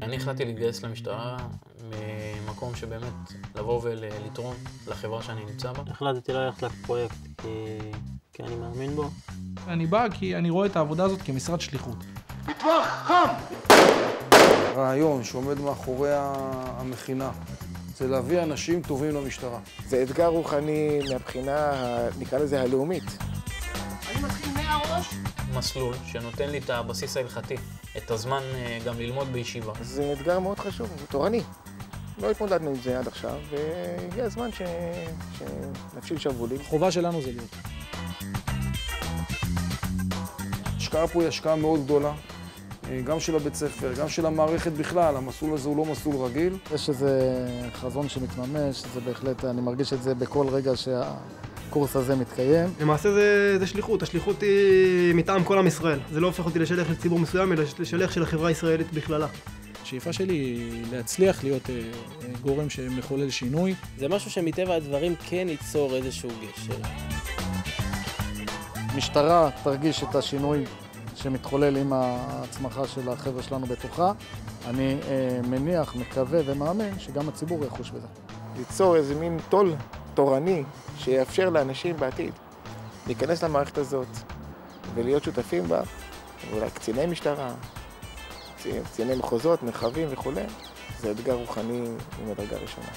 אני החלטתי להתגייס למשטרה ממקום שבאמת לבוא ולתרום לחברה שאני נמצא בה. החלטתי ללכת לפרויקט כי אני מאמין בו. אני בא כי אני רואה את העבודה הזאת כמשרד שליחות. מטווח חם! הרעיון שעומד מאחורי המכינה זה להביא אנשים טובים למשטרה. זה אתגר רוחני מהבחינה, נקרא לזה הלאומית. אני מתחיל מהראש. מסלול שנותן לי את הבסיס ההלכתי, את הזמן גם ללמוד בישיבה. זה אתגר מאוד חשוב, הוא תורני. לא התמודדנו עם זה עד עכשיו, והגיע הזמן שנפשיל שרוולים. החובה שלנו זה להיות. ההשקעה פה היא השקעה מאוד גדולה, גם של הבית ספר, גם של המערכת בכלל. המסלול הזה הוא לא מסלול רגיל. יש איזה חזון שמתממש, זה בהחלט, אני מרגיש את זה בכל רגע שהקורס הזה מתקיים. למעשה זה שליחות, השליחות היא מטעם כל עם ישראל. זה לא הופך אותי לשליח של ציבור מסוים, אלא לשליח של החברה הישראלית בכללה. השאיפה שלי היא להצליח להיות גורם שמחולל שינוי. זה משהו שמטבע הדברים כן ייצור איזשהו גשר. משטרה תרגיש את השינוי שמתחולל עם ההצמחה של החבר'ה שלנו בתוכה. אני מניח, מקווה ומאמין שגם הציבור יחוש בזה. ליצור איזה מין תול תורני שיאפשר לאנשים בעתיד להיכנס למערכת הזאת ולהיות שותפים בה, ואולי קציני משטרה, קציני מחוזות, מרחבים וכו'. זה אתגר רוחני ממדרגה ראשונה.